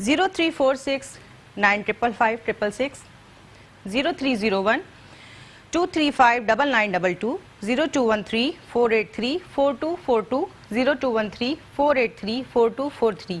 0346 955 0301 235 9922 0213 483 4242 0213 483 4243।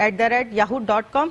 @yahoo.com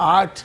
8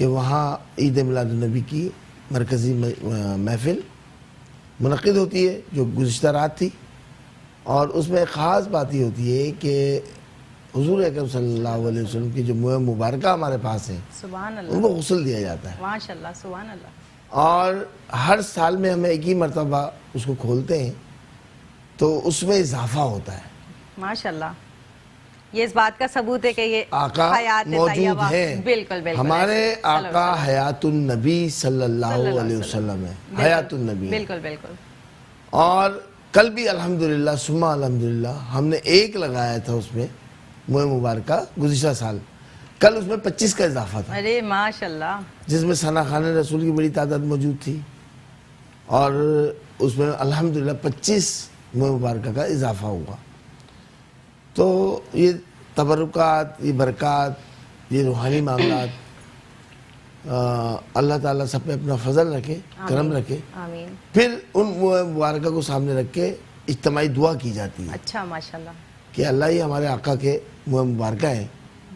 کہ وہاں عید میلاد النبی کی مرکزی محفل منعقد ہوتی ہے جو گزشتہ رات تھی، اور اس میں ایک خاص بات یہ ہوتی ہے کہ حضور اکرم صلی اللہ علیہ وسلم کی جو موئے مبارکہ ہمارے پاس ہیں سبحان اللہ، ان کو غسل دیا جاتا ہے، ماشاء اللہ، سبحان اللہ، اور ہر سال میں ہمیں ایک ہی مرتبہ اس کو کھولتے ہیں تو اس میں اضافہ ہوتا ہے۔ ماشاء اللہ، یہ اس بات کا ثبوت ہے کہ یہ آقا حیات موجود طیبہ، ہیں، بالکل بالکل، ہمارے صلی اللہ آقا حیات النبی صلی اللہ علیہ وسلم ہے، حیات النبی ہے۔ بالکل بالکل، اور کل بھی الحمدللہ ثم الحمدللہ ہم نے ایک لگایا تھا اس میں موئے مبارکہ گزشتہ سال، کل اس میں 25 کا اضافہ تھا، ارے ماشاء اللہ، جس میں ثنا خان رسول کی بڑی تعداد موجود تھی، اور اس میں الحمدللہ 25 موئے مبارکہ کا اضافہ ہوا۔ تو یہ تبرکات، یہ برکات، یہ روحانی معاملات اللہ تعالیٰ سب پہ اپنا فضل رکھے، کرم رکھے۔ آمین، پھر ان موئے مبارکہ کو سامنے رکھ کے اجتماعی دعا کی جاتی ہے اچھا، ماشاء اللہ، کہ اللہ ہی ہمارے آقا کے موئے مبارکہ ہیں،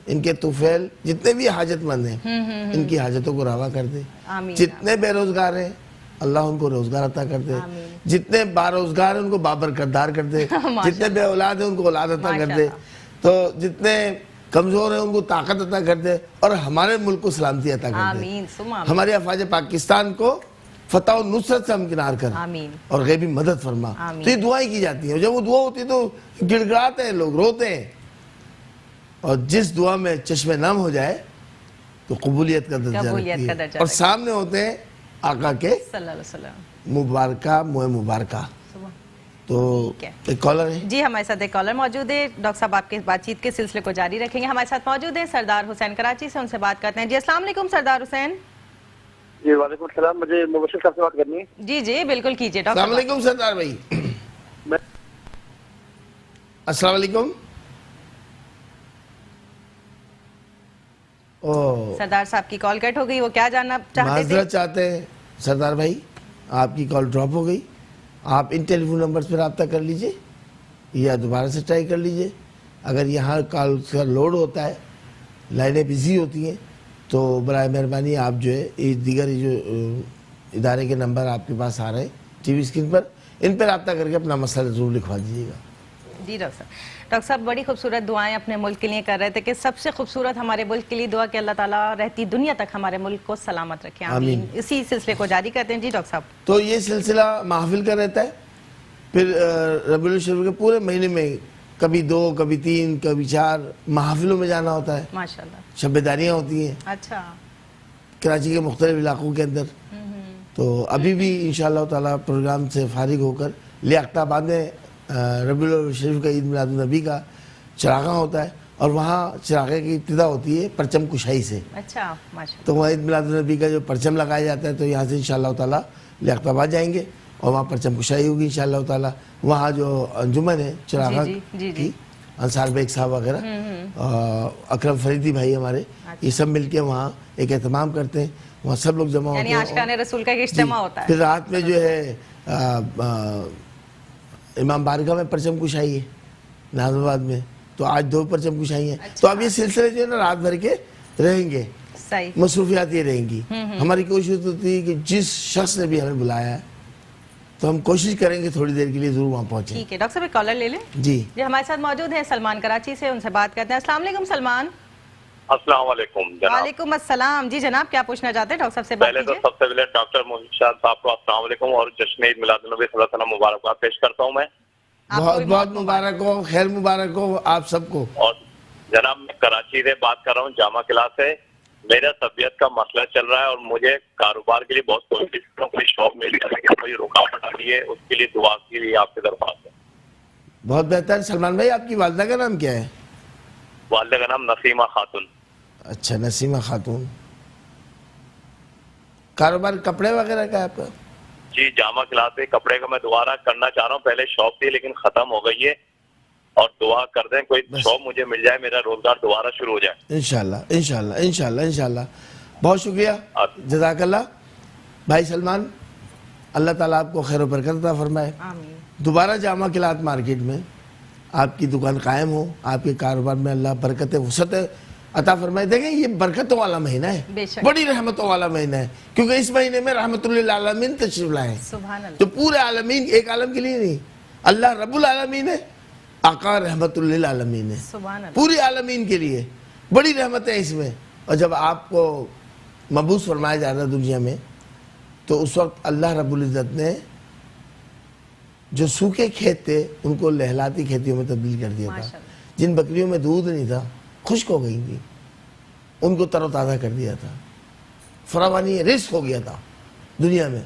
ان کے طفیل جتنے بھی حاجت مند ہیں ان کی حاجتوں کو روا کر دے، آمین، جتنے بے روزگار ہیں اللہ ان کو روزگار عطا کر دے، آمین، جتنے باروزگار ہیں ان کو بابرکردار کر دے، جتنے بے اولاد ہیں ان کو اولاد عطا کر دے، تو جتنے کمزور ہیں ان کو طاقت عطا کر دے، اور ہمارے ملک کو سلامتی عطا کر دے، آمین، ثم آمین، ہمارے افواج پاکستان کو فتح و نصرت سے ہمکنار کر، آمین، اور غیبی مدد فرما۔ آمین۔ تو یہ دعائیں کی جاتی ہیں، جب وہ دعا ہوتی ہے تو گڑ گڑاتے ہیں لوگ، روتے ہیں، اور جس دعا میں چشم نم ہو جائے تو قبولیت کا درجہ قبولیت رکھتی کا ہے، درجہ اور رکھتی سامنے ہوتے ہیں آقا کے صلی اللہ علیہ وسلم، مبارکہ موئے مبارکہ۔ سبحان، تو ٹھیک ہے۔ ایک کالر ہے، جی ہمارے ساتھ ایک کالر موجود ہے، ڈاکٹر صاحب آپ کے بات چیت کے سلسلے کو جاری رکھیں گے۔ ہمارے ساتھ موجود ہیں سردار حسین کراچی سے، ان سے بات کرتے ہیں۔ جی السلام علیکم سردار حسین۔ جی وعلیکم السلام، مجھے مبشر صاحب سے بات کرنی ہے۔ جی جی بالکل کیجیے ڈاکٹر السلام صاحب۔ علیکم سردار بھائی۔ میں السلام علیکم۔ سردار صاحب کی کال کٹ ہو گئی، وہ کیا جاننا چاہتے تھے؟ معذرت چاہتے ہیں سردار بھائی، آپ کی کال ڈراپ ہو گئی، آپ ان ٹیلی فون نمبرز پہ رابطہ کر لیجئے یا دوبارہ سے ٹرائی کر لیجئے۔ اگر یہاں کال کا لوڈ ہوتا ہے، لائنیں بزی ہوتی ہیں، تو برائے مہربانی آپ جو ہے یہ دیگر جو ادارے کے نمبر آپ کے پاس آ رہے ہیں ٹی وی اسکرین پر، ان پہ رابطہ کر کے اپنا مسئلہ ضرور لکھوا دیجیے گا۔ جی ڈاکٹر صاحب، ڈاکٹر صاحب بڑی خوبصورت دعائیں اپنے ملک کے لیے کر رہے تھے کہ سب سے خوبصورت ہمارے ملک کے لیے دعا کہ اللہ تعالیٰ رہتی دنیا تک ہمارے ملک کو سلامت رکھے، آمین۔ اسی سلسلے کو جاری کرتے ہیں۔ جی ڈاکٹر صاحب۔ تو یہ سلسلہ محافل کا رہتا ہے، پھر ربیع الشریف کے پورے مہینے میں کبھی 2، کبھی 3، کبھی 4 محافلوں میں جانا ہوتا ہے، ماشاء اللہ، شبیداریاں ہوتی ہیں اچھا، کراچی کے مختلف علاقوں کے اندر۔ تو ابھی بھی انشاءاللہ تعالیٰ پروگرام سے فارغ ہو کر لیاقت آباد میں ربیع الشریف کا عید میلاد النبی کا چراغاں ہوتا ہے، اور وہاں چراغے کی ابتدا ہوتی ہے پرچم کشائی سے، اچھا، ماشاء اللہ، تو وہاں عید میلاد النبی کا جو پرچم لگایا جاتا ہے، تو یہاں سے انشاءاللہ تعالیٰ لیاقت آباد جائیں گے اور وہاں پرچم کشائی ہوگی انشاءاللہ تعالیٰ۔ وہاں جو انجمن ہے چراغاں کی، انصار بیگ صاحب وغیرہ، اکرم فریدی بھائی ہمارے، یہ سب مل کے وہاں ایک اہتمام کرتے ہیں، وہاں سب لوگ جمع ہوتے یعنی ہیں، عاشقان رسول کا ایک اجتماع ہوتا ہے۔ پھر رات میں جو ہے امام بارگاہ میں پرچم کشائی ہے ناظم آباد میں، تو آج 2 پرچم کشائی ہیں۔ تو اب یہ سلسلے جو ہے نا رات بھر کے رہیں گے، صحیح، مصروفیات یہ رہیں گی۔ ہماری کوشش ہوتی ہے کہ جس شخص نے بھی ہمیں بلایا ہے تو ہم کوشش کریں گے تھوڑی دیر کے لیے ضرور وہاں پہنچیں۔ ٹھیک ہے ڈاکٹر صاحب، ایک کالر لے لیں۔ جی جی ہمارے ساتھ موجود ہیں سلمان کراچی سے، ان سے بات کرتے ہیں۔ السلام علیکم سلمان۔ السلام علیکم جناب۔ وعلیکم السلام۔ جی جناب کیا پوچھنا چاہتے ہیں ڈاکٹر صاحب سے؟ پہلے تو سب سے پہلے ڈاکٹر محمد صاحب کو السلام علیکم اور جشن عید میلاد النبی صلی اللہ علیہ وسلم مبارکباد پیش کرتا ہوں میں۔ بہت بہت مبارک ہو، خیر مبارک ہو آپ سب کو۔ اور جناب میں کراچی سے بات کر رہا ہوں، جامعہ کلاس سے۔ میرا طبیعت کا مسئلہ چل رہا ہے اور مجھے کاروبار کے لیے بہت کوشش کر رہا ہوں، کوئی شاپ مل جائے کہ کوئی رکاوٹ آ رہی ہے، اس کے لیے دعا کے لیے آپ سے درخواست ہے۔ بہت بہتر۔ سلمان بھائی آپ کی والدہ کا نام کیا ہے؟ والدہ کا نام نسیمہ خاتون۔ اچھا، نسیمہ خاتون۔ کاروبار کپڑے وغیرہ کا ہے آپ کا؟ جی جامعہ کلاس سے کپڑے کا میں دوبارہ کرنا چاہ رہا ہوں، پہلے شاپ تھی لیکن ختم ہو گئی ہے، اور دعا کر دیں کوئی شاپ مجھے مل جائے، میرا روزگار دوبارہ شروع ہو جائے انشاءاللہ انشاءاللہ انشاءاللہ انشاءاللہ۔ بہت شکریہ، جزاک اللہ بھائی سلمان، اللہ تعالیٰ آپ کو خیر و برکت عطا فرمائے۔ آمین۔ دوبارہ جامعہ کلات مارکیٹ میں آپ کی دکان قائم ہو، آپ کے کاروبار میں اللہ برکت وسعت عطا فرمائے. دیکھیں یہ برکتوں والا مہینہ ہے, بے شک. بڑی رحمتوں والا مہینہ ہے, کیونکہ اس مہینے میں رحمت للعالمین تشریف لائے ہیں. سبحان اللہ. تو پورے عالمین, ایک عالم کے لیے نہیں, اللہ رب العالمین ہے, آقا رحمت للعالمین ہے, سبحان اللہ. پوری عالمین کے لیے بڑی رحمت ہے اس میں. اور جب آپ کو مبعوث فرمایا جا رہا دنیا میں, تو اس وقت اللہ رب العزت نے جو سوکھے کھیت تھے ان کو لہلاتی کھیتیوں میں تبدیل کر دیا تھا. ماشاءاللہ. جن بکریوں میں دودھ نہیں تھا, خشک ہو گئی تھی, ان کو تر و تازہ کر دیا تھا. فراوانی رزق ہو گیا تھا دنیا میں.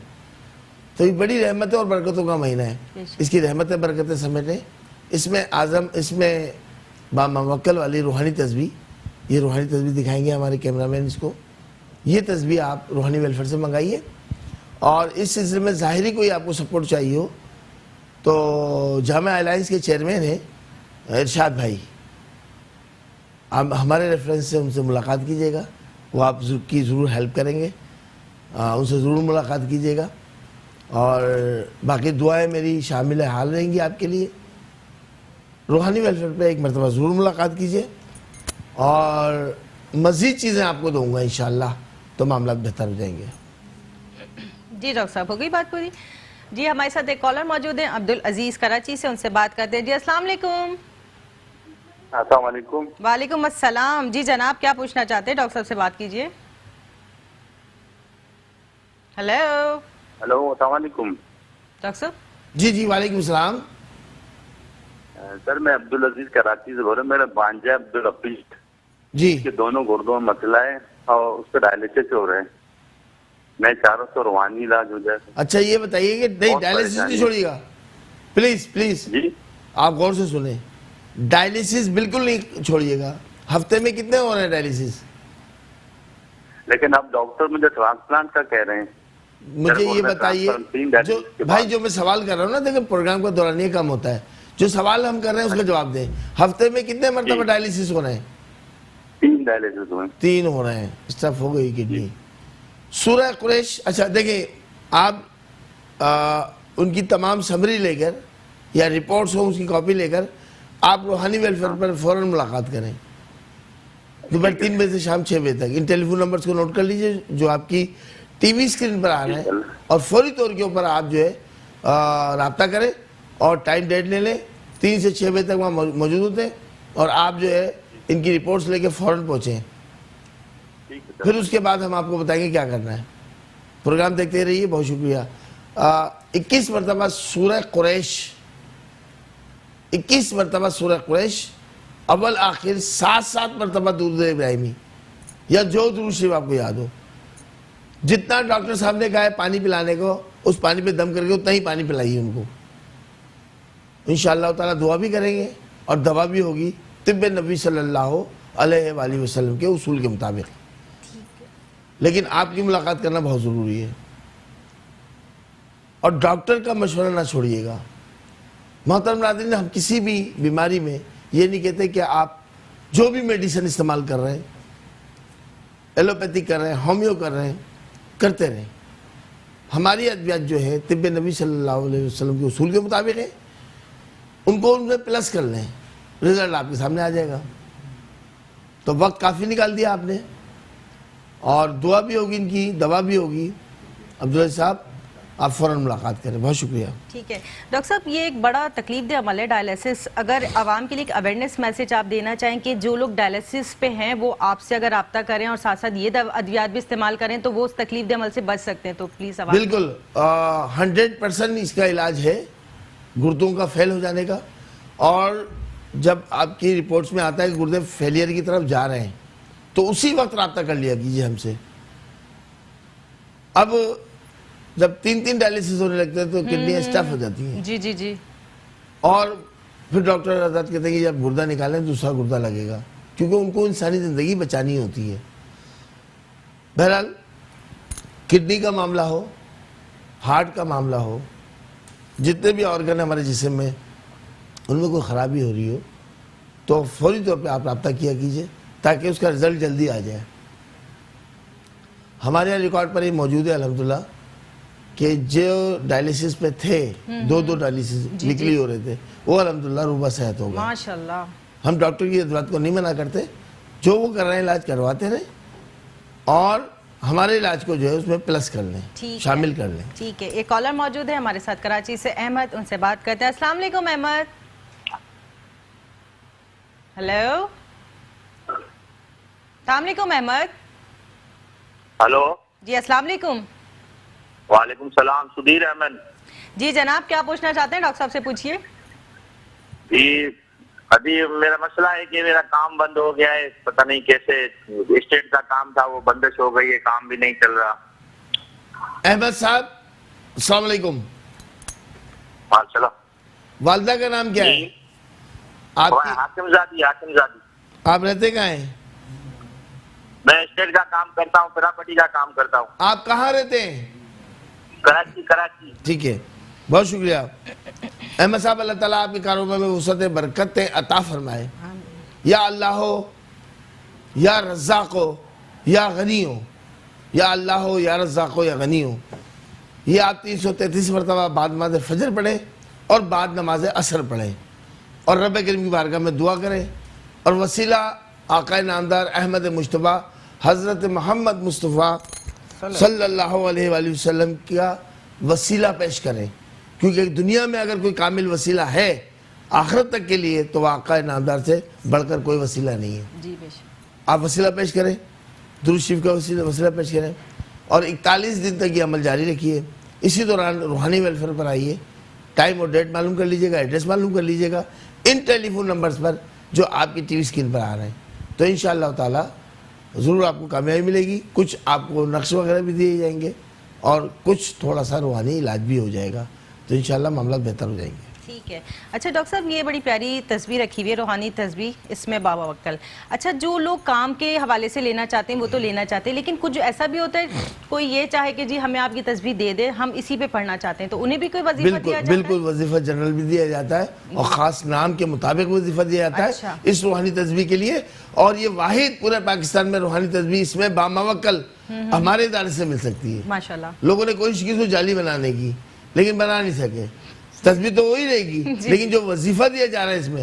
تو یہ بڑی رحمتیں اور برکتوں کا مہینہ ہے. اس کی رحمتیں برکتیں سمیٹیں. اس میں اس میں باموکل والی روحانی تسبیح, یہ روحانی تسبیح دکھائیں گے ہمارے کیمرہ مین اس کو. یہ تسبیح آپ روحانی ویلفیئر سے منگائیے. اور اس سلسلے میں ظاہری کوئی آپ کو سپورٹ چاہیے ہو تو جامعہ الائنس کے چیئرمین ہیں ارشاد بھائی, آپ ہمارے ریفرنس سے ان سے ملاقات کیجئے گا, وہ آپ کی ضرور ہیلپ کریں گے, ان سے ضرور ملاقات کیجئے گا. اور باقی دعائیں میری شامل حال رہیں گی آپ کے لیے. روحانی ویلفیئر پہ ایک مرتبہ ضرور ملاقات کیجئے, اور مزید چیزیں آپ کو دوں گا انشاءاللہ, تو معاملات بہتر ہو جائیں گے. جی ڈاکٹر صاحب, ہو گئی بات پوری. جی ہمارے ساتھ ایک کالر موجود ہیں عبدالعزیز کراچی سے, ان سے بات کرتے ہیں. جی السلام علیکم. السلام علیکم. وعلیکم السلام. جی جناب کیا پوچھنا چاہتے ہیں, ڈاکٹر صاحب سے بات کیجئے. ہیلو. ہلو, السلام علیکم. ڈاکٹر صاحب. جی جی وعلیکم السلام. سر میں عبدالعزیز کراچی سے بول رہا ہوں. میرا بانجا عبدالرفیق جی کے دونوں گردوں میں مسئلہ ہے اور اس پہ ڈائلسس ہو رہے ہیں. میں چاہ رہا ہوں تو روحانی علاج ہو جائے. اچھا یہ بتائیے کہ نہیں بہت ڈائلیسس پریشانی نہیں چھوڑیے گا, پلیز جی آپ غور سے سنیں. ڈائلیسس بالکل نہیں چھوڑیے گا. ہفتے میں کتنے ہو رہے ہیں ڈائلیسس؟ لیکن اب ڈاکٹر مجھے ٹرانسپلانٹ کا کہہ رہے ہیں. مجھے یہ بتائیے, جو بھائی جو میں سوال کر رہا ہوں نا, دیکھیں پروگرام کا دورانیہ کم ہوتا ہے, جو سوال ہم کر رہے ہیں اس کا جواب دیں. ہفتے میں کتنے مرتبہ ڈائلیسس ہو رہے ہیں؟ 3 ڈائلسس ہوئے. 3 ہو رہے ہیں. اسٹف ہو گئی کڈنی. سورہ قریش, اچھا دیکھیں آپ ان کی تمام سمری لے کر یا رپورٹس ہوں اس کی کاپی لے کر آپ روحانی ویلفیئر پر فوراً ملاقات کریں. دوپہر 3 بجے سے شام 6 بجے تک. ان ٹیلی فون نمبرز کو نوٹ کر لیجئے جو آپ کی ٹی وی اسکرین پر آ رہے ہیں, اور فوری طور کے اوپر آپ جو ہے رابطہ کریں اور ٹائم ڈیٹ لے لیں. 3 سے 6 بجے تک وہاں موجود ہوتے ہیں, اور آپ جو ہے ان کی رپورٹس لے کے فوراً پہنچیں. پھر اس کے بعد ہم آپ کو بتائیں گے کیا کرنا ہے. پروگرام دیکھتے رہیے. بہت شکریہ. 21 مرتبہ سورہ قریش, 21 مرتبہ سورہ قریش, اول آخر 7 مرتبہ درود ابراہیمی, یا جو درود شریف آپ کو یاد ہو. جتنا ڈاکٹر صاحب نے کہا ہے پانی پلانے کو, اس پانی پہ دم کر کے اتنا ہی پانی پلائیے ان کو. انشاءاللہ تعالیٰ دعا بھی کریں گے اور دوا بھی ہوگی طب نبی صلی اللہ علیہ وآلہ وسلم کے اصول کے مطابق. لیکن آپ کی ملاقات کرنا بہت ضروری ہے, اور ڈاکٹر کا مشورہ نہ چھوڑیے گا. محترم ناظرین, ہم کسی بھی بیماری میں یہ نہیں کہتے کہ آپ جو بھی میڈیسن استعمال کر رہے ہیں, ایلوپیتھی کر رہے ہیں, ہومیو کر رہے ہیں, کرتے رہیں. ہماری ادویات جو ہے طب نبی صلی اللہ علیہ وسلم کے اصول کے مطابق ہے, ان کو ان میں پلس کر لیں, رزلٹ آپ کے سامنے آ جائے گا. تو وقت کافی نکال دیا آپ نے, اور دعا بھی ہوگی, ان کی دوا بھی ہوگی. عبدالعزیز صاحب آپ فوراً ملاقات کریں. بہت شکریہ. ٹھیک ہے ڈاکٹر صاحب, یہ ایک بڑا تکلیف دہ عمل ہے ڈائلسس. اگر عوام کے لیے ایک اویئرنیس میسج آپ دینا چاہیں کہ جو لوگ ڈائلسس پہ ہیں وہ آپ سے اگر رابطہ کریں اور ساتھ ساتھ یہ ادویات بھی استعمال کریں تو وہ اس تکلیف دہ عمل سے بچ سکتے ہیں, تو پلیز عوام. بالکل 100% اس کا علاج ہے گردوں کا فیل ہو جانے کا. اور جب آپ کی رپورٹس میں آتا ہے کہ گردے فیلئر کی طرف جا رہے ہیں تو اسی وقت رابطہ کر لیا کیجیے ہم سے. اب جب 3 ڈائلسس ہونے لگتے ہیں تو کڈنیاں اسٹف ہو جاتی ہیں. جی جی جی. اور پھر ڈاکٹر حضرات کہتے ہیں کہ جب گردہ نکالیں دوسرا گردہ لگے گا, کیونکہ ان کو انسانی زندگی بچانی ہوتی ہے. بہرحال کڈنی کا معاملہ ہو, ہارٹ کا معاملہ ہو, جتنے بھی آرگن ہمارے جسم میں ان میں کوئی خرابی ہو رہی ہو تو فوری طور پہ آپ رابطہ کیا کیجئے تاکہ اس کا رزلٹ جلدی آ جائے. ہمارے یہاں ریکارڈ پر یہ موجود ہے الحمدللہ کہ جو ڈائلیسس پہ تھے 2 ڈائلیسس ویکلی ہو رہے تھے, وہ الحمدللہ روبہ صحت ہو گئے. ماشاءاللہ. ہم ڈاکٹر کی ادویات کو نہیں منع کرتے, جو وہ کر رہے ہیں علاج کرواتے رہیں اور ہمارے علاج کو جو ہے اس میں پلس کر لیں, شامل کر لیں. ٹھیک ہے, ایک کالر موجود ہے ہمارے ساتھ کراچی سے, احمد, ان سے بات کرتے ہیں. السلام علیکم احمد. ہیلو, السلام علیکم احمد. ہلو جی السلام علیکم. وعلیکم السلام, سدیر احمد. جی جناب, کیا پوچھنا چاہتے ہیں ڈاکٹر صاحب سے, پوچھیے. جی ابھی میرا مسئلہ ہے کہ میرا کام بند ہو گیا ہے, پتہ نہیں کیسے, اسٹیٹ کا کام تھا وہ بندش ہو گئی ہے, کام بھی نہیں چل رہا. احمد صاحب السلام علیکم. ہاں چلو. والدہ کا نام کیا ہے آپ کی؟ حاکم زادی. حاکم زادی. آپ رہتے کہاں ہیں؟ میں اسٹیٹ کا کام کرتا ہوں, پراپرٹی کا کام کرتا ہوں. آپ کہاں رہتے ہیں؟ کراچی. کراچی. ٹھیک ہے, بہت شکریہ. احمد صاحب اللہ تعالیٰ آپ کے کاروبار میں وسعت برکت عطا فرمائے. یا اللہ ہو, یا رزاق ہو, یا غنی ہو. یا اللہ ہو, یا رزاق ہو, یا غنی ہو. یہ آپ 333 مرتبہ بعد نماز فجر پڑھیں اور بعد نماز عصر پڑھیں اور رب کریم کی بارگاہ میں دعا کریں اور وسیلہ آقا نامدار احمد مجتبی حضرت محمد مصطفیٰ صلی اللہ علیہ وآلہ وسلم کا وسیلہ پیش کریں, کیونکہ دنیا میں اگر کوئی کامل وسیلہ ہے آخرت تک کے لیے تو آقا نامدار سے بڑھ کر کوئی وسیلہ نہیں ہے. جی بے شک. آپ وسیلہ پیش کریں, درود شریف کا وسیلہ پیش کریں اور 41 دن تک یہ عمل جاری رکھیے. اسی دوران روحانی ویلفیئر پر آئیے, ٹائم اور ڈیٹ معلوم کر لیجئے گا, ایڈریس معلوم کر لیجئے گا ان ٹیلی فون نمبرز پر جو آپ کی ٹی وی اسکرین پر آ رہے ہیں. تو انشاءاللہ تعالی ضرور آپ کو کامیابی ملے گی. کچھ آپ کو نقش وغیرہ بھی دیے جائیں گے اور کچھ تھوڑا سا روحانی علاج بھی ہو جائے گا, تو انشاءاللہ معاملات بہتر ہو جائیں گے. ٹھیک ہے. اچھا ڈاکٹر صاحب, یہ بڑی پیاری تصویر رکھی ہوئی ہے, روحانی تصویر, اس میں بابا وکل. اچھا, جو لوگ کام کے حوالے سے لینا چاہتے ہیں وہ تو لینا چاہتے ہیں, لیکن کچھ ایسا بھی ہوتا ہے کوئی یہ چاہے کہ جی ہمیں آپ کی تصویر دے دے, ہم اسی پہ پڑھنا چاہتے ہیں, تو انہیں بھی کوئی وظیفہ دیا جاتا ہے؟ بالکل وظیفہ جنرل بھی دیا جاتا ہے اور خاص نام کے مطابق وظیفہ دیا جاتا ہے اس روحانی تصویر کے لیے. اور یہ واحد پورے پاکستان میں روحانی تصویر اس میں باموکل ہمارے ادارے سے مل سکتی ہے. ماشاءاللہ. لوگوں نے کوشش کی اس کو جعلی بنانے کی لیکن بنا نہیں سکے. تصویر تو وہی رہے گی لیکن جو وظیفہ دیا جا رہا ہے اس میں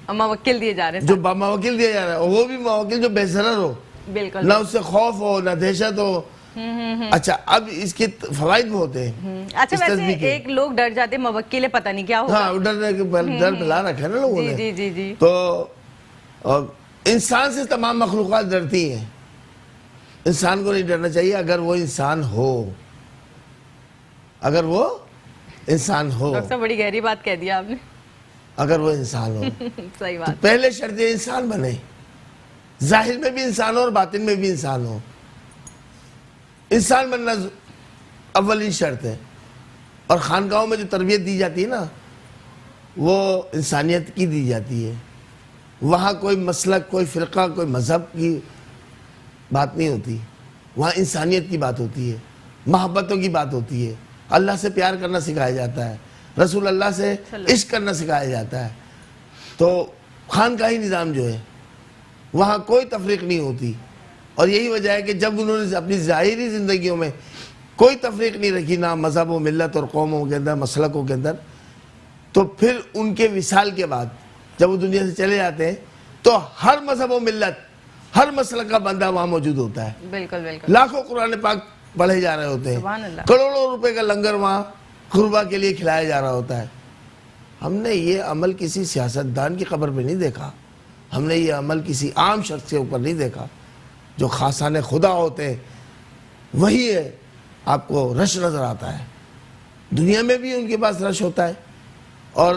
موکل دیے جا رہے ہیں, جو باموکل دیا جا رہا ہے, اور وہ بھی موکل جو بے ضرر ہو, بالکل, نہ اس سے خوف ہو نہ دہشت ہو. اچھا, اب اس کے فوائد بھی ہوتے ہیں. اچھا ویسے ایک لوگ ڈر جاتے ہیں موکل ہے, پتہ نہیں کیا ہوگا. ہاں, ڈر پھیلا رکھا ہے نا لوگوں نے. جی جی جی. تو انسان سے تمام مخلوقات ڈرتی ہیں, انسان کو نہیں ڈرنا چاہیے اگر وہ انسان ہو. اگر وہ انسان ہو. ڈاکٹر صاحب بڑی گہری بات کہہ دیا آپ نے. اگر وہ انسان ہو صحیح تو بات. پہلے شرط یہ انسان بنے, ظاہر میں بھی انسان ہو اور باطن میں بھی انسان ہو. انسان بننا اولین شرط ہے. اور خانقاہوں میں جو تربیت دی جاتی ہے نا وہ انسانیت کی دی جاتی ہے. وہاں کوئی مسلک, کوئی فرقہ, کوئی مذہب کی بات نہیں ہوتی, وہاں انسانیت کی بات ہوتی ہے, محبتوں کی بات ہوتی ہے. اللہ سے پیار کرنا سکھایا جاتا ہے, رسول اللہ سے عشق کرنا سکھایا جاتا ہے. تو خانقاہی نظام جو ہے وہاں کوئی تفریق نہیں ہوتی. اور یہی وجہ ہے کہ جب انہوں نے اپنی ظاہری زندگیوں میں کوئی تفریق نہیں رکھی, نہ مذہب و ملت اور قوموں کے اندر, مسلکوں کے اندر, تو پھر ان کے وصال کے بعد جب وہ دنیا سے چلے جاتے ہیں تو ہر مذہب و ملت, ہر مسلک کا بندہ وہاں موجود ہوتا ہے. بالکل بالکل. لاکھوں قرآن پاک پڑھے جا رہے ہوتے ہیں, کروڑوں روپے کا لنگر وہاں قربا کے لیے کھلایا جا رہا ہوتا ہے. ہم نے یہ عمل کسی سیاستدان کی قبر پہ نہیں دیکھا, ہم نے یہ عمل کسی عام شخص کے اوپر نہیں دیکھا. جو خاصان خدا ہوتے ہیں وہی ہے آپ کو رش نظر آتا ہے. دنیا میں بھی ان کے پاس رش ہوتا ہے اور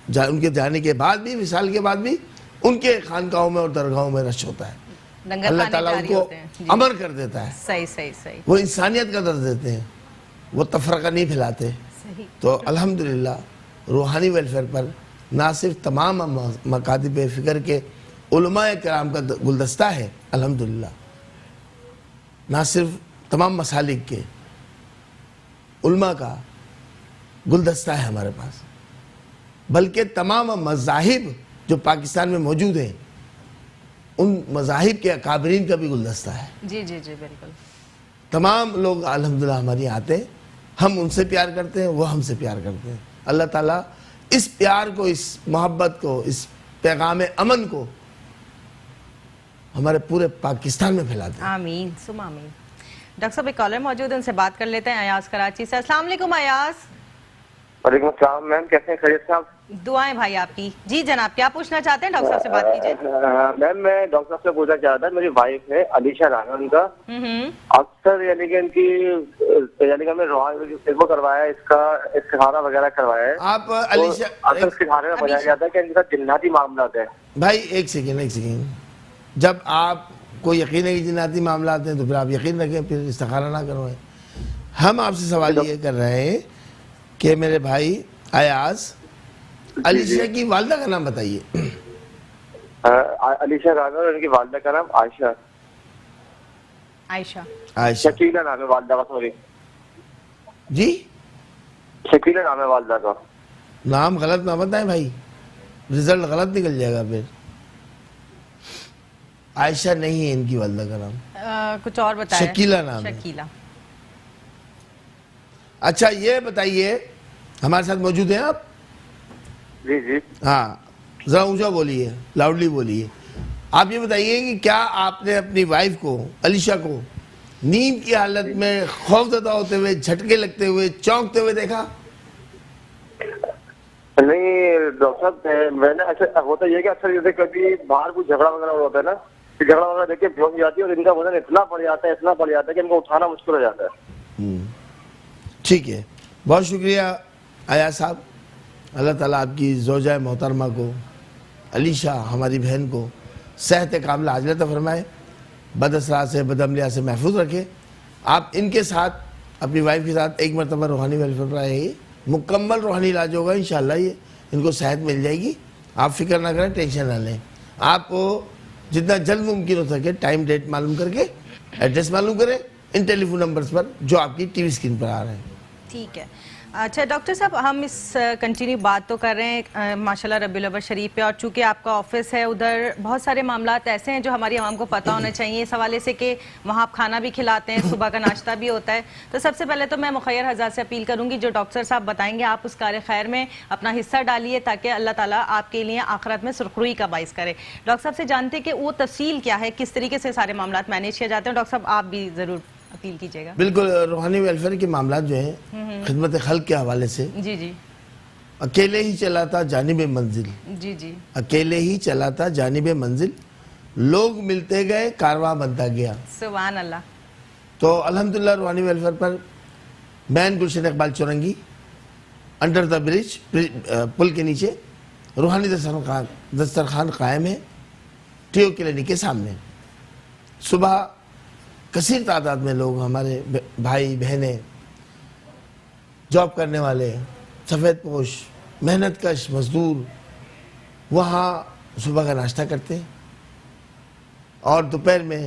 ان کے جانے کے بعد بھی, وصال کے بعد بھی ان کے خانقاہوں میں اور درگاہوں میں رش ہوتا ہے. اللہ تعالیٰ ان کو امر کر دیتا ہے. صحیح صحیح صحیح. وہ انسانیت کا درس دیتے ہیں, وہ تفرقہ نہیں پھیلاتے. تو الحمدللہ روحانی ویلفیئر پر نہ صرف تمام مکاتب فکر کے علماء کرام کا گلدستہ ہے, الحمدللہ نہ صرف تمام مسالک کے علماء کا گلدستہ ہے ہمارے پاس, بلکہ تمام مذاہب جو پاکستان میں موجود ہیں ان مذاہب کے اکابرین کا بھی گلدستہ ہے. جی جی جی بالکل. تمام لوگ الحمدللہ ہمارے یہاں آتے ہیں, ہم ان سے پیار کرتے ہیں, وہ ہم سے پیار کرتے ہیں. اللہ تعالیٰ اس پیار کو, اس محبت کو, اس پیغام امن کو ہمارے پورے پاکستان میں پھیلا دیں. آمین سم آمین. ڈاکٹر صاحب ایک کالر موجود ہے, ان سے بات کر لیتے ہیں. ایاز کراچی سے. السلام علیکم ایاز. وعلیکم السلام میم, کیسے ہیں, خیریت سے آپ؟ دعائیں بھائی آپ کی. جی جناب, کیا پوچھنا چاہتے ہیں؟ ڈاکٹر صاحب سے بات کیجیے. میم میں ڈاکٹر صاحب سے پوچھنا چاہ رہا تھا, میری وائف ہے علیشہ رانا ان کا, اکثر یعنی کہ ان کی یعنی کہ ہم نے وہ کروایا ہے, اس کا استخارہ وغیرہ کروایا ہے. آپ علیشہ اکثر استخارے میں بتایا جاتا ہے کہ ان کا جناتی معاملات ہیں. بھائی ایک سیکنڈ, جب آپ کو یقین ہے کہ جناتی معاملات ہیں تو پھر آپ یقین رکھیں, پھر استخارہ نہ کروائیں. ہم آپ سے سوال یہ کر رہے ہیں کہ میرے بھائی ایاز, علیشہ کی والدہ کا نام بتائیے. علیشہ رانا اور ان کی والدہ کا نام عائشہ. عائشہ شکیلہ نام ہے والدہ کا. سوری جی, شکیلہ نام ہے والدہ کا. نام غلط نہ بتائیں بھائی, رزلٹ غلط نکل جائے گا پھر. عائشہ نہیں ہے ان کی والدہ کا نام, کچھ اور بتائیں. شکیلہ نام ہے. شکیلہ. اچھا یہ بتائیے, ہمارے ساتھ موجود ہیں آپ؟ جی جی. ہاں ذرا اونچا بولیے, لاؤڈلی بولیے. آپ یہ بتائیے کہ کیا آپ نے اپنی وائف کو, علیشہ کو, نیند کی حالت میں خوف زدہ ہوتے ہوئے, جھٹکے لگتے ہوئے, چونکتے ہوئے دیکھا؟ نہیں ڈاکٹر صاحب, میں نے ایسا ہوتا یہ کہ اکثر جیسے کبھی باہر کوئی جھگڑا وغیرہ ہوتا ہے نا, جھگڑا وغیرہ دیکھ کے بھونک جاتی ہے اور ان کا وزن اتنا بڑھ جاتا ہے کہ ان کو اٹھانا مشکل ہو جاتا ہے. ٹھیک ہے, بہت شکریہ ایاز صاحب. اللہ تعالیٰ آپ کی زوجہ محترمہ کو, علیشہ ہماری بہن کو صحت کاملہ عاجلہ عطا فرمائے, بد اثرات سے, بد عملیات سے محفوظ رکھے. آپ ان کے ساتھ, اپنی وائف کے ساتھ ایک مرتبہ روحانی ویلفیئر پر آئیے, مکمل روحانی علاج ہوگا انشاءاللہ. یہ ان کو صحت مل جائے گی, آپ فکر نہ کریں, ٹینشن نہ لیں. آپ جتنا جلد ممکن ہو سکے ٹائم ڈیٹ معلوم کر کے ایڈریس معلوم کریں ان ٹیلی فون نمبرز پر جو آپ کی ٹی وی اسکرین پر آ رہے ہیں. ٹھیک ہے. اچھا ڈاکٹر صاحب, ہم اس کنٹینیو بات تو کر رہے ہیں ماشاءاللہ ربیع الاول شریف پہ, اور چونکہ آپ کا آفس ہے ادھر, بہت سارے معاملات ایسے ہیں جو ہماری عوام کو پتہ ہونا چاہیے اس حوالے سے کہ وہاں آپ کھانا بھی کھلاتے ہیں, صبح کا ناشتہ بھی ہوتا ہے. تو سب سے پہلے تو میں مخیر حضرات سے اپیل کروں گی, جو ڈاکٹر صاحب بتائیں گے آپ اس کار خیر میں اپنا حصہ ڈالیے تاکہ اللہ تعالیٰ آپ کے لیے آخرت میں سرخروئی کا باعث کرے. ڈاکٹر صاحب سے جانتے کہ وہ تفصیل کیا ہے, کس طریقے سے سارے معاملات مینیج کیے جاتے ہیں. ڈاکٹر صاحب آپ بھی ضرور اپیل کیجیے گا. بالکل, روحانی ویلفیئر کے معاملات جو ہیں خدمت خلق کے حوالے سے, جی جی اکیلے ہی چلا تھا جانب منزل, جی جی اکیلے ہی چلا تھا جانب منزل, لوگ ملتے گئے کارواں بنتا گیا. سبحان اللہ. تو الحمدللہ روحانی ویلفیئر پر مین گلشن اقبال چورنگی, انڈر دا برج, پل کے نیچے روحانی دسترخوان قائم ہے, ٹیو کلینک کے سامنے. صبح کثیر تعداد میں لوگ, ہمارے بھائی بہنیں, جاب کرنے والے, سفید پوش, محنت کش مزدور وہاں صبح کا ناشتہ کرتے ہیں, اور دوپہر میں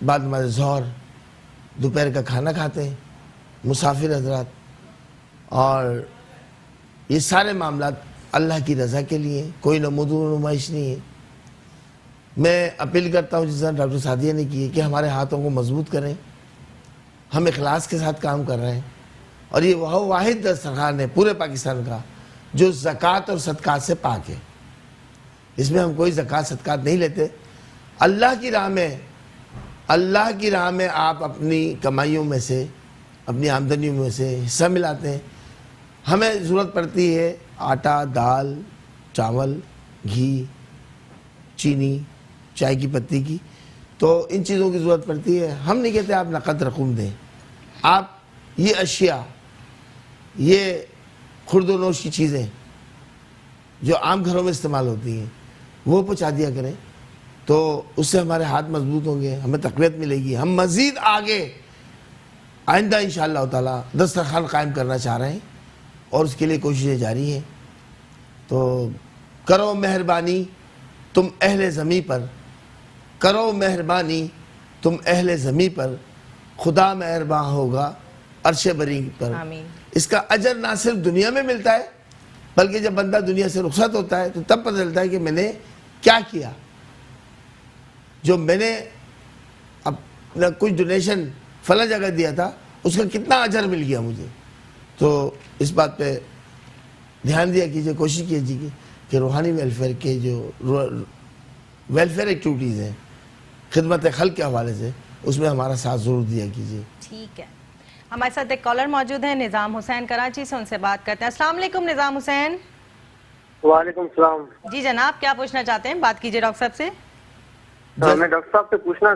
بعد نماز ظہر دوپہر کا کھانا کھاتے ہیں مسافر حضرات. اور یہ سارے معاملات اللہ کی رضا کے لیے, کوئی نمود و نمائش نہیں ہے. میں اپیل کرتا ہوں جس طرح ڈاکٹر سعدیہ نے کی ہے کہ ہمارے ہاتھوں کو مضبوط کریں. ہم اخلاص کے ساتھ کام کر رہے ہیں, اور یہ وہ واحد دسترخوان ہے پورے پاکستان کا جو زکوٰۃ اور صدقات سے پاک ہے. اس میں ہم کوئی زکوٰۃ صدقات نہیں لیتے. اللہ کی راہ میں آپ اپنی کمائیوں میں سے, اپنی آمدنیوں میں سے حصہ ملاتے ہیں. ہمیں ضرورت پڑتی ہے آٹا, دال, چاول, گھی, چینی, چائے کی پتی کی, تو ان چیزوں کی ضرورت پڑتی ہے. ہم نہیں کہتے آپ نقد رقم دیں, آپ یہ اشیاء, یہ خورد و نوش کی چیزیں جو عام گھروں میں استعمال ہوتی ہیں وہ پہنچا دیا کریں, تو اس سے ہمارے ہاتھ مضبوط ہوں گے, ہمیں تقویت ملے گی. ہم مزید آگے آئندہ انشاءاللہ تعالیٰ دسترخوان قائم کرنا چاہ رہے ہیں, اور اس کے لیے کوششیں جاری ہیں. تو کرو مہربانی تم اہل زمیں پر, کرو مہربانی تم اہل زمیں پر, خدا مہرباں ہوگا عرش بری پر. آمین. اس کا اجر نہ صرف دنیا میں ملتا ہے بلکہ جب بندہ دنیا سے رخصت ہوتا ہے تو تب پتہ چلتا ہے کہ میں نے کیا کیا. جو میں نے اپنا کچھ ڈونیشن فلاں جگہ دیا تھا اس کا کتنا اجر مل گیا مجھے. تو اس بات پہ دھیان دیا کیجئے, کوشش کیجئے کہ روحانی ویلفیئر کے جو ویلفیئر ایکٹیویٹیز ہیں خدمت خلق کے حوالے سے اس میں ہمارا ساتھ ضرور دیا کیجیے. ٹھیک ہے. ہمارے ساتھ ایک کالر موجود ہیں نظام حسین کراچی سے, ان سے بات کرتے ہیں. السلام علیکم نظام حسین. وعلیکم السلام. جی جناب, کیا پوچھنا چاہتے ہیں؟ بات کیجیے ڈاکٹر صاحب سے. میں ڈاکٹر صاحب سے پوچھنا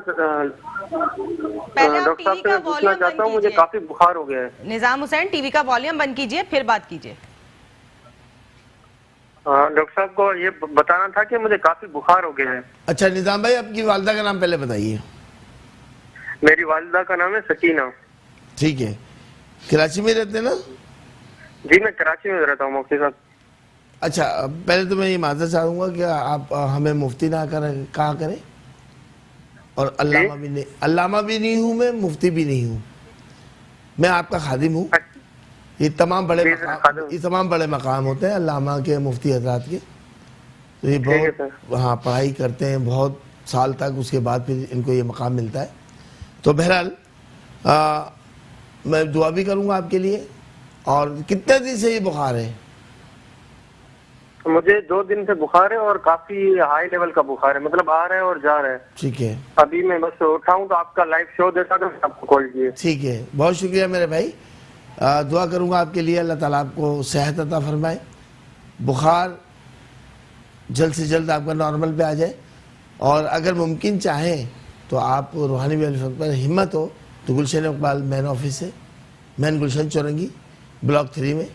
چاہتا ہوں, مجھے کافی بخار ہو گیا ہے. نظام حسین, ٹی وی کا والیوم بند کیجیے پھر بات کیجیے. ڈاکٹر صاحب کو یہ بتانا تھا کہ مجھے کافی بخار ہو گیا ہے. اچھا نظام بھائی, آپ کی والدہ کا نام پہلے بتائیے. میری والدہ کا نام ہے سکینہ. ٹھیک ہے. کراچی میں رہتے ہیں نا؟ جی میں کراچی میں رہتا ہوں مفتی صاحب. اچھا, پہلے تو میں یہ معذرت چاہوں گا کہ آپ ہمیں مفتی نہ کہا کریں, اور علامہ بھی نہیں ہوں میں, مفتی بھی نہیں ہوں. میں آپ کا خادم ہوں. یہ تمام بڑے مقام ہوتے ہیں علامہ کے, مفتی حضرات کے. تو یہ بہت پڑھائی کرتے ہیں بہت سال تک, اس کے بعد پھر ان کو یہ مقام ملتا ہے. تو بہرحال میں دعا بھی کروں گا آپ کے لیے. اور کتنے دن سے یہ بخار ہے؟ مجھے 2 دن سے بخار ہے, اور کافی ہائی لیول کا بخار ہے, مطلب آ رہا ہے اور جا رہا ہے. ٹھیک ہے. ابھی میں بس اٹھا ہوں تو آپ کا لائیو شو دیکھا تو آپ کو کال کیے. ٹھیک ہے, بہت شکریہ میرے بھائی. دعا کروں گا آپ کے لیے, اللہ تعالیٰ آپ کو صحت عطا فرمائے, بخار جلد سے جلد آپ کا نارمل پہ آ جائے. اور اگر ممکن چاہیں تو آپ روحانی ویلفیئر پر ہمت ہو تو گلشن اقبال مین آفس ہے, مین گلشن چورنگی بلاک 3 میں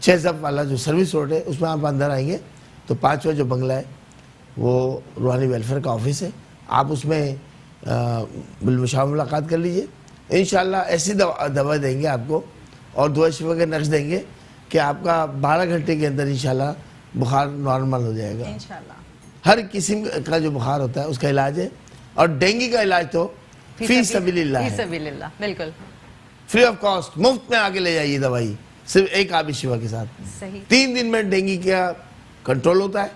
6 زب والا جو سروس روڈ ہے, اس میں آپ اندر آئیں گے تو 5واں جو بنگلہ ہے وہ روحانی ویلفیئر کا آفس ہے. آپ اس میں بالمشاورہ ملاقات کر لیجئے. انشاءاللہ ایسی دوا دیں گے آپ کو, اور دعا شفا کے نقش دیں گے کہ آپ کا 12 گھنٹے کے اندر انشاءاللہ بخار نارمل ہو جائے گا. انشاءاللہ ہر قسم کا جو بخار ہوتا ہے اس کا علاج ہے, اور ڈینگی کا علاج تو فی سبیل اللہ ہے. فی سبیل اللہ, بالکل فری آف کاسٹ, مفت میں آگے لے جائیے دوائی, صرف ایک آبی شفا کے ساتھ. صحیح. 3 دن میں ڈینگی کا کنٹرول ہوتا ہے,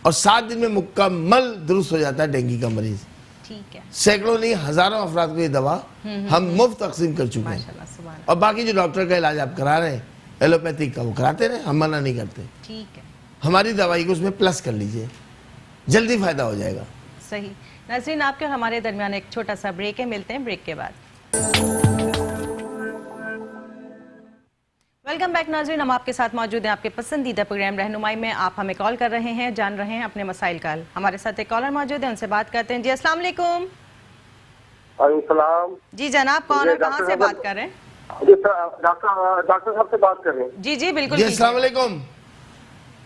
اور 7 دن میں مکمل درست ہو جاتا ہے ڈینگی کا مریض. ٹھیک ہے. سینکڑوں نہیں ہزاروں افراد کو یہ دوا ہم مفت تقسیم کر چکے ہیں. ماشاءاللہ, سبحان اللہ. اور باقی جو ڈاکٹر کا علاج آپ کرا رہے ہیں ایلوپیتھک کا, وہ کراتے رہے, ہم منع نہیں کرتے. ٹھیک ہے. ہماری دوائی کو اس میں پلس کر لیجئے, جلدی فائدہ ہو جائے گا. صحیح. ناظرین, آپ کے ہمارے درمیان ایک چھوٹا سا بریک ہے, ملتے ہیں بریک کے بعد. ویلکم بیک ناظرین, ہم آپ کے ساتھ موجود ہیں آپ کے پسندیدہ پروگرام رہنمائی میں. آپ ہمیں کال کر رہے ہیں, جان رہے ہیں اپنے مسائل کا حل. ہمارے ساتھ ایک کالر موجود ہے, ان سے بات کرتے ہیں. جی السلام علیکم. وعلیکم السلام. جی جناب, کون اور کہاں سے بات کر رہے ہیں؟ ڈاکٹر صاحب سے بات کر رہے ہیں. جی جی بالکل. جی السلام علیکم.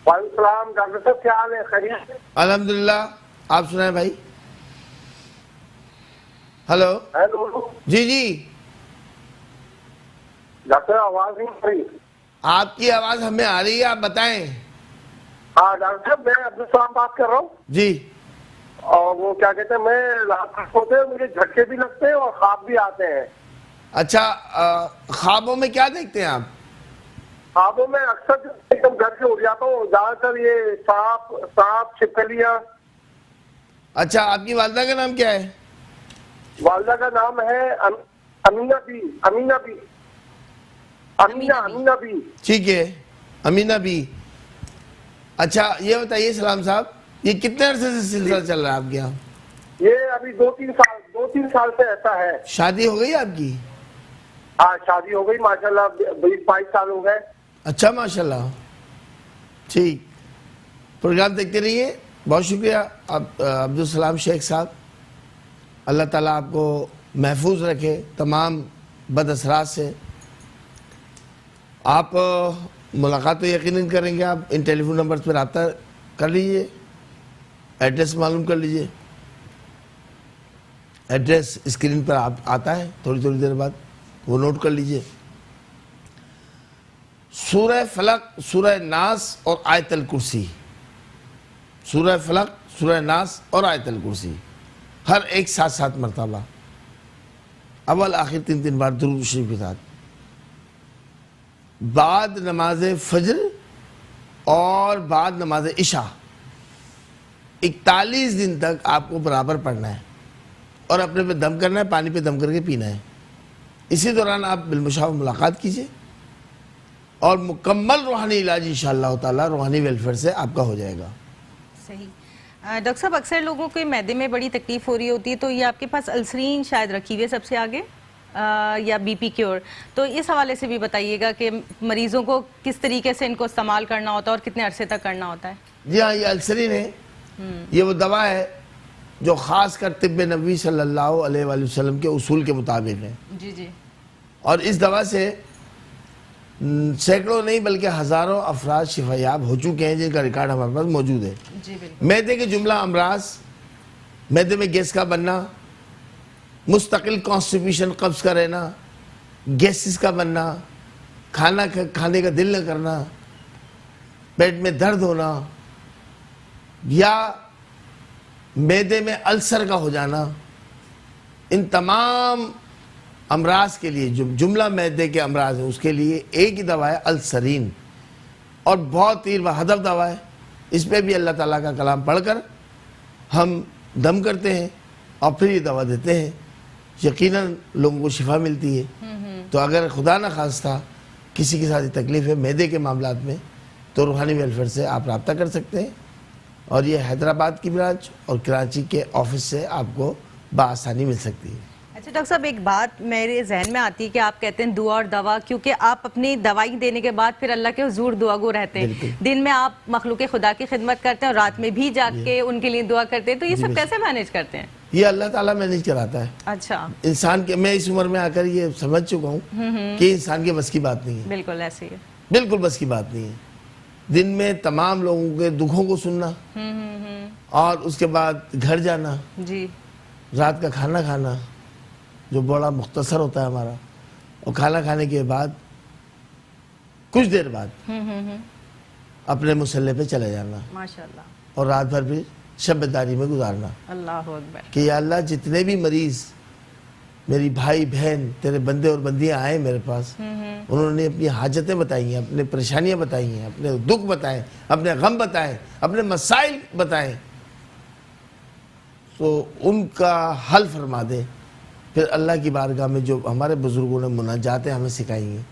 وعلیکم السلام. ڈاکٹر صاحب کیا حال ہے, خیریت؟ الحمدللہ, آپ سنائیں بھائی. ہلو. ہیلو. جی جی, ڈاکٹر آواز نہیں آ رہی. آپ کی آواز ہمیں آ رہی ہے, آپ بتائیں. ہاں ڈاکٹر صاحب, میں عبدالسلام بات کر رہا ہوں. جی. اور وہ کیا کہتے ہیں, میں رات کو سوتے ہیں مجھے جھٹکے بھی لگتے ہیں اور خواب بھی آتے ہیں. اچھا, خوابوں میں کیا دیکھتے ہیں آپ؟ خوابوں میں اکثر ایک دم گھر سے اٹھ جاتا ہوں, زیادہ تر یہ سانپ چھپکلیاں. اچھا, آپ کی والدہ کا نام کیا ہے؟ والدہ کا نام ہے امینہ بی. امینہ بی. ٹھیک ہے, امینہ بی. اچھا یہ بتائیے سلام صاحب, یہ کتنے عرصے سے سلسلہ چل رہا ہے آپ کے یہاں؟ یہ ابھی 2-3 سال سے ایسا ہے. شادی ہو گئی آپ کی؟ ہاں شادی ہو گئی ماشاءاللہ, 22 سال ہو گئے. اچھا ماشاءاللہ, ٹھیک. پروگرام دیکھتے رہیے. بہت شکریہ عبدالسلام شیخ صاحب. اللہ تعالیٰ آپ کو محفوظ رکھے تمام بد اثرات سے. آپ ملاقات تو یقیناً کریں گے, آپ ان ٹیلی فون نمبرز پر رابطہ کر لیجئے, ایڈریس معلوم کر لیجئے. ایڈریس اسکرین پر آتا ہے تھوڑی دیر بعد, وہ نوٹ کر لیجئے. سورہ فلق, سورہ ناس اور آیت الکرسی. سورہ فلق, سورہ ناس اور آیت الکرسی, ہر ایک 7 مرتبہ, اول آخر 3 بار درود شریف کے ساتھ, بعد نماز فجر اور بعد نماز عشاء. 41 دن تک آپ کو برابر پڑھنا ہے, اور اپنے پہ دم کرنا ہے, پانی پہ دم کر کے پینا ہے. اسی دوران آپ بالمشافہ ملاقات کیجئے, اور مکمل روحانی علاج انشاءاللہ تعالی روحانی ویلفیئر سے آپ کا ہو جائے گا. صحیح. ڈاکٹر صاحب اکثر لوگوں کے معدے میں بڑی تکلیف ہو رہی ہوتی ہے، تو یہ آپ کے پاس السرین شاید رکھی ہوئی ہے سب سے آگے، یا بی پی کیور، تو اس حوالے سے بھی بتائیے گا کہ مریضوں کو کس طریقے سے ان کو استعمال کرنا ہوتا ہے اور کتنے عرصے تک کرنا ہوتا ہے؟ جی ہاں، یہ السرین ہے، یہ وہ دوا ہے جو خاص کر طب نبوی صلی اللہ علیہ وآلہ وسلم کے اصول کے مطابق ہے. جی جی. اور اس دوا سے سینکڑوں نہیں بلکہ ہزاروں افراد شفا یاب ہو چکے ہیں، جن کا ریکارڈ ہمارے پاس موجود ہے. جی بالکل. معدے کے جملہ امراض، معدے میں گیس کا بننا، مستقل کانسٹیپیشن قبض کا رہنا، گیسز کا بننا، کھانا کھانے کا دل نہ کرنا، پیٹ میں درد ہونا، یا معدے میں السر کا ہو جانا، ان تمام امراض کے لیے جو جملہ معدے کے امراض ہیں اس کے لیے ایک ہی دوا ہے السرین، اور بہت تیر و ہدف دوا ہے. اس پہ بھی اللہ تعالیٰ کا کلام پڑھ کر ہم دم کرتے ہیں اور پھر یہ دوا دیتے ہیں، یقیناً لوگوں کو شفا ملتی ہے. تو اگر خدا نہ خواستہ کسی کے ساتھ تکلیف ہے معدے کے معاملات میں تو روحانی ویلفیئر سے آپ رابطہ کر سکتے ہیں، اور یہ حیدرآباد کی برانچ اور کراچی کے آفس سے آپ کو بآسانی مل سکتی ہے. اچھا ڈاکٹر صاحب، ایک بات میرے ذہن میں آتی ہے کہ آپ کہتے ہیں دعا اور دوا، کیونکہ آپ اپنی دوائی دینے کے بعد پھر اللہ کے حضور دعا گو رہتے ہیں. دن میں آپ مخلوق خدا کی خدمت کرتے ہیں اور رات میں بھی جاگ کے ان کے لیے دعا کرتے ہیں، تو یہ سب کیسے مینیج کرتے ہیں؟ یہ اللہ تعالیٰ مینیج کراتا ہے. اچھا. انسان کے، میں اس عمر میں آ کر یہ سمجھ چکا ہوں کہ انسان کے بس کی بات نہیں ہے. بالکل ایسے ہی ہے. بالکل بس کی بات نہیں ہے. دن میں تمام لوگوں کے دکھوں کو سننا اور اس کے بعد گھر جانا، جی، رات کا کھانا کھانا جو بڑا مختصر ہوتا ہے ہمارا، اور کھانا کھانے کے بعد کچھ دیر بعد اپنے مسلح پہ چلے جانا، ماشاءاللہ، اور رات بھر بھی شب بیداری میں گزارنا اللہ اکبر. کہ یا اللہ جتنے بھی مریض میری بھائی بہن تیرے بندے اور بندیاں آئے میرے پاس، انہوں نے اپنی حاجتیں بتائی ہیں، اپنے پریشانیاں بتائی ہیں، اپنے دکھ بتائے، اپنے غم بتائے، اپنے مسائل بتائیں، تو ان کا حل فرما دے. پھر اللہ کی بارگاہ میں جو ہمارے بزرگوں نے مناجاتیں ہمیں سکھائی ہیں،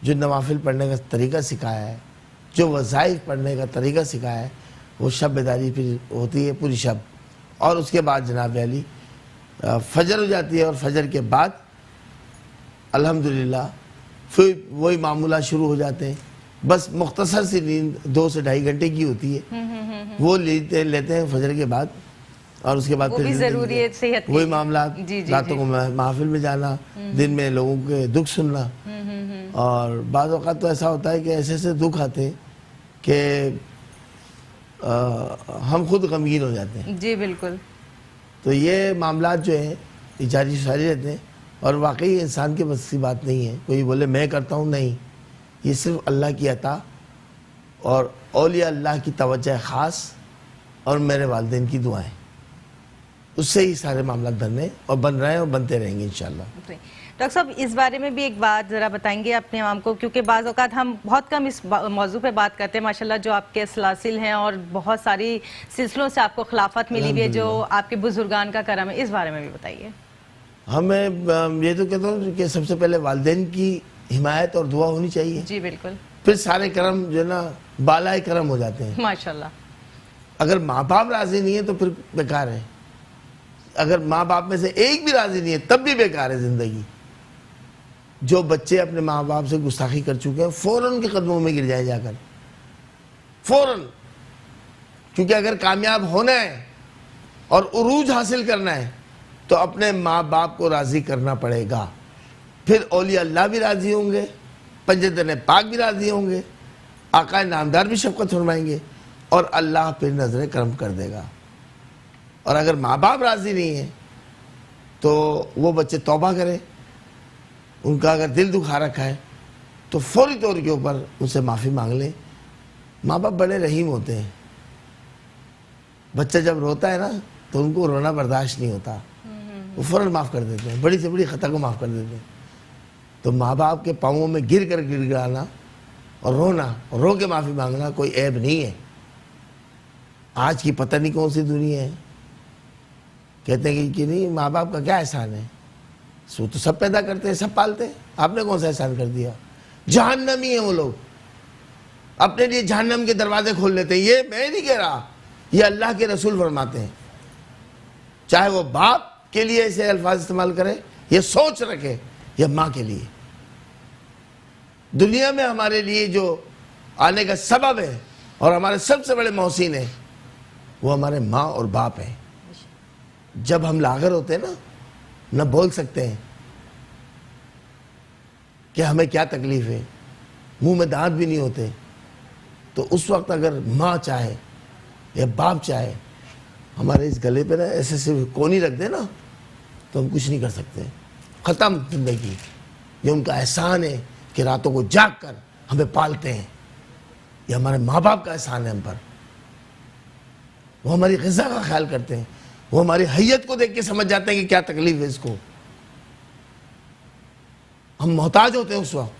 جو نوافل پڑھنے کا طریقہ سکھایا ہے، جو وظائف پڑھنے کا طریقہ سکھایا ہے، وہ شب بیداری پھر ہوتی ہے پوری شب. اور اس کے بعد جناب علی فجر ہو جاتی ہے، اور فجر کے بعد الحمدللہ پھر وہی معمولات شروع ہو جاتے ہیں. بس مختصر سی نیند 2 سے 2.5 گھنٹے کی ہوتی ہے، وہ لیتے ہیں فجر کے بعد، اور اس کے بعد وہ بھی ضروری ہے صحت کی. وہی معاملات، جی جی راتوں کو محفل میں جانا، دن میں لوگوں کے دکھ سننا. اور بعض اوقات تو ایسا ہوتا ہے کہ ایسے ایسے دکھ آتے ہیں کہ ہم خود غمگین ہو جاتے ہیں. جی بالکل. تو یہ معاملات جو ہیں یہ جاری ساری رہتے ہیں، اور واقعی انسان کے بس کی بات نہیں ہے. کوئی بولے میں کرتا ہوں، نہیں، یہ صرف اللہ کی عطا اور اولیاء اللہ کی توجہ خاص اور میرے والدین کی دعائیں، اس سے ہی سارے معاملات بننے اور بن رہے ہیں اور بنتے رہیں گے انشاءاللہ. ڈاکٹر صاحب اس بارے میں بھی ایک بات ذرا بتائیں گے اپنے عوام کو، کیونکہ بعض اوقات ہم بہت کم اس موضوع پہ بات کرتے ہیں. ماشاءاللہ جو آپ کے سلاسل ہیں اور بہت ساری سلسلوں سے آپ کو خلافت ملی ہوئی ہے، جو آپ کے بزرگان کا کرم ہے، اس بارے میں بھی بتائیے. ہمیں یہ تو کہتا ہوں کہ سب سے پہلے والدین کی حمایت اور دعا ہونی چاہیے. جی بالکل. پھر سارے کرم جو ہے نا بالائے کرم ہو جاتے ہیں. ماشاءاللہ. اگر ماں باپ راضی نہیں ہے تو پھر بیکار ہے. اگر ماں باپ میں سے ایک بھی راضی نہیں ہے تب بھی بیکار ہے زندگی. جو بچے اپنے ماں باپ سے گستاخی کر چکے ہیں فوراً ان کے قدموں میں گر جائیں جا کر، فوراً. کیونکہ اگر کامیاب ہونا ہے اور عروج حاصل کرنا ہے تو اپنے ماں باپ کو راضی کرنا پڑے گا. پھر اولیاء اللہ بھی راضی ہوں گے، پنجتن پاک بھی راضی ہوں گے، آقا نامدار بھی شفقت فرمائیں گے، اور اللہ پھر نظر کرم کر دے گا. اور اگر ماں باپ راضی نہیں ہیں تو وہ بچے توبہ کریں. ان کا اگر دل دکھا رکھا ہے تو فوری طور کے اوپر ان سے معافی مانگ لیں. ماں باپ بڑے رحیم ہوتے ہیں. بچہ جب روتا ہے نا تو ان کو رونا برداشت نہیں ہوتا، وہ فوراً معاف کر دیتے ہیں، بڑی سے بڑی خطا کو معاف کر دیتے ہیں. تو ماں باپ کے پاؤں میں گر کر گر گرانا اور رونا اور رو کے معافی مانگنا کوئی عیب نہیں ہے. آج کی پتہ نہیں کون سی دنیا ہے، کہتے ہیں کہ نہیں ماں باپ کا کیا احسان ہے، سو تو سب پیدا کرتے ہیں، سب پالتے ہیں، آپ نے کون سا احسان کر دیا. جہنمی ہیں وہ لوگ، اپنے لیے جہنم کے دروازے کھول لیتے ہیں. یہ میں نہیں کہہ رہا، یہ اللہ کے رسول فرماتے ہیں. چاہے وہ باپ کے لیے ایسے الفاظ استعمال کرے, یہ سوچ رکھے, یا ماں کے لیے. دنیا میں ہمارے لیے جو آنے کا سبب ہے اور ہمارے سب سے بڑے محسن ہیں وہ ہمارے ماں اور باپ ہیں. جب ہم لاغر ہوتے ہیں نا, نہ بول سکتے ہیں کہ ہمیں کیا تکلیف ہے, منہ میں دانت بھی نہیں ہوتے, تو اس وقت اگر ماں چاہے یا باپ چاہے ہمارے اس گلے پہ نا ایسے صرف کونی رکھ دے نا, تو ہم کچھ نہیں کر سکتے. ختم زندگی. یہ ان کا احسان ہے کہ راتوں کو جاگ کر ہمیں پالتے ہیں. یہ ہمارے ماں باپ کا احسان ہے ہم پر. وہ ہماری غذا کا خیال کرتے ہیں, وہ ہماری حیت کو دیکھ کے سمجھ جاتے ہیں کہ کیا تکلیف ہے اس کو. ہم محتاج ہوتے ہیں اس وقت,